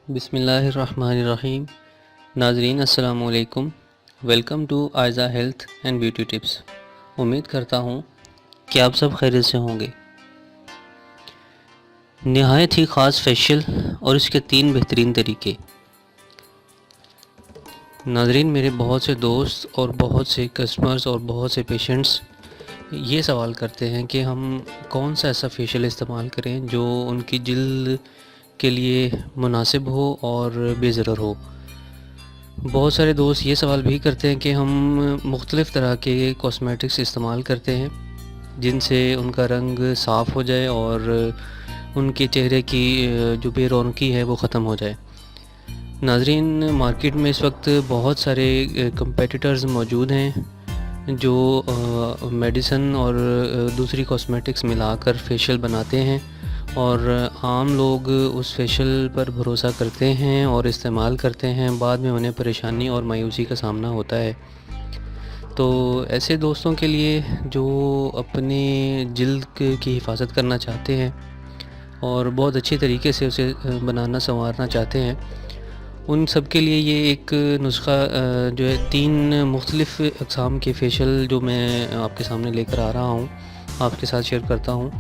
بسم اللہ الرحمن الرحیم۔ ناظرین السلام علیکم، welcome to Aiza health and beauty tips. امید کرتا ہوں کہ آپ سب خیریت سے ہوں گے۔ نہایت ہی خاص فیشیل اور اس کے 3 بہترین طریقے۔ ناظرین، میرے بہت سے دوست اور بہت سے کسٹمرز اور بہت سے پیشنٹس یہ سوال کرتے ہیں کہ ہم کون سا ایسا فیشیل استعمال کریں جو ان کی جلد کے لیے مناسب ہو اور بے ضرر ہو۔ بہت سارے دوست یہ سوال بھی کرتے ہیں کہ ہم مختلف طرح کے کاسمیٹکس استعمال کرتے ہیں جن سے ان کا رنگ صاف ہو جائے اور ان کے چہرے کی جو بے رونقی ہے وہ ختم ہو جائے۔ ناظرین، مارکیٹ میں اس وقت بہت سارے کمپیٹیٹرز موجود ہیں جو میڈیسن اور دوسری کاسمیٹکس ملا کر فیشیل بناتے ہیں، اور عام لوگ اس فیشیل پر بھروسہ کرتے ہیں اور استعمال کرتے ہیں۔ بعد میں انہیں پریشانی اور مایوسی کا سامنا ہوتا ہے۔ تو ایسے دوستوں کے لیے جو اپنے جلد کی حفاظت کرنا چاہتے ہیں اور بہت اچھی طریقے سے اسے بنانا سنوارنا چاہتے ہیں، ان سب کے لیے یہ ایک نسخہ جو ہے 3 مختلف اقسام کے فیشیل جو میں آپ کے سامنے لے کر آ رہا ہوں، آپ کے ساتھ شیئر کرتا ہوں۔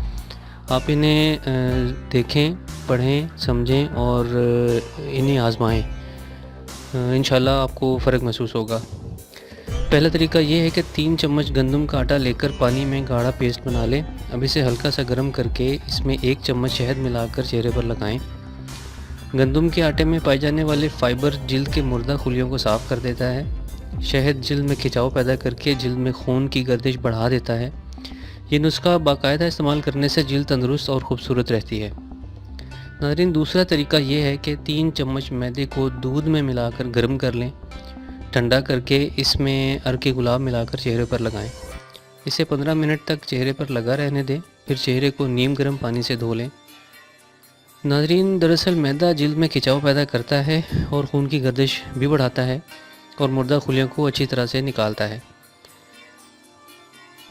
آپ انہیں دیکھیں، پڑھیں، سمجھیں اور انہیں آزمائیں۔ انشاءاللہ آپ کو فرق محسوس ہوگا۔ پہلا طریقہ یہ ہے کہ 3 چمچ گندم کا آٹا لے کر پانی میں گاڑھا پیسٹ بنا لیں۔ اب اسے ہلکا سا گرم کر کے اس میں 1 چمچ شہد ملا کر چہرے پر لگائیں۔ گندم کے آٹے میں پائے جانے والے فائبر جلد کے مردہ خلیوں کو صاف کر دیتا ہے۔ شہد جلد میں کھچاؤ پیدا کر کے جلد میں خون کی گردش بڑھا دیتا ہے۔ یہ نسخہ باقاعدہ استعمال کرنے سے جلد تندرست اور خوبصورت رہتی ہے۔ ناظرین، دوسرا طریقہ یہ ہے کہ 3 چمچ میدے کو دودھ میں ملا کر گرم کر لیں۔ ٹھنڈا کر کے اس میں عرق گلاب ملا کر چہرے پر لگائیں۔ اسے 15 منٹ تک چہرے پر لگا رہنے دیں، پھر چہرے کو نیم گرم پانی سے دھو لیں۔ ناظرین، دراصل میدا جلد میں کھچاؤ پیدا کرتا ہے اور خون کی گردش بھی بڑھاتا ہے اور مردہ خلیوں کو اچھی طرح سے نکالتا ہے۔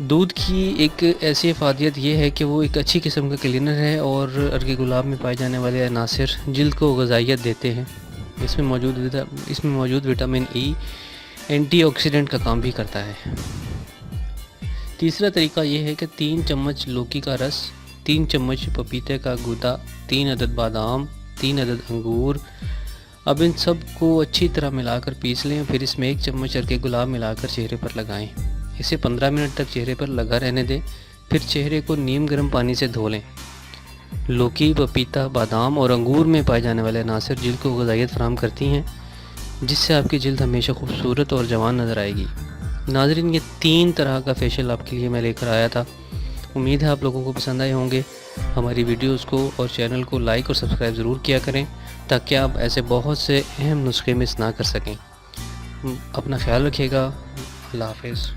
دودھ کی ایک ایسی افادیت یہ ہے کہ وہ ایک اچھی قسم کا کلینر ہے اور عرق گلاب میں پائے جانے والے عناصر جلد کو غذائیت دیتے ہیں۔ اس میں موجود وٹامن ای اینٹی آکسیڈنٹ کا کام بھی کرتا ہے۔ تیسرا طریقہ یہ ہے کہ 3 چمچ لوکی کا رس، 3 چمچ پپیتے کا گودا، 3 عدد بادام، 3 عدد انگور۔ اب ان سب کو اچھی طرح ملا کر پیس لیں، پھر اس میں 1 چمچ عرق گلاب ملا کر چہرے پر لگائیں۔ اسے 15 منٹ تک چہرے پر لگا رہنے دیں، پھر چہرے کو نیم گرم پانی سے دھو لیں۔ لوکی، پپیتا، بادام اور انگور میں پائے جانے والے عناصر جلد کو غذائیت فراہم کرتی ہیں، جس سے آپ کی جلد ہمیشہ خوبصورت اور جوان نظر آئے گی۔ ناظرین، یہ 3 طرح کا فیشیل آپ کے لیے میں لے کر آیا تھا۔ امید ہے آپ لوگوں کو پسند آئے ہوں گے۔ ہماری ویڈیوز کو اور چینل کو لائک اور سبسکرائب ضرور کیا کریں تاکہ آپ ایسے بہت سے اہم نسخے مس نہ کر سکیں۔ اپنا خیال رکھیے گا۔ اللہ حافظ۔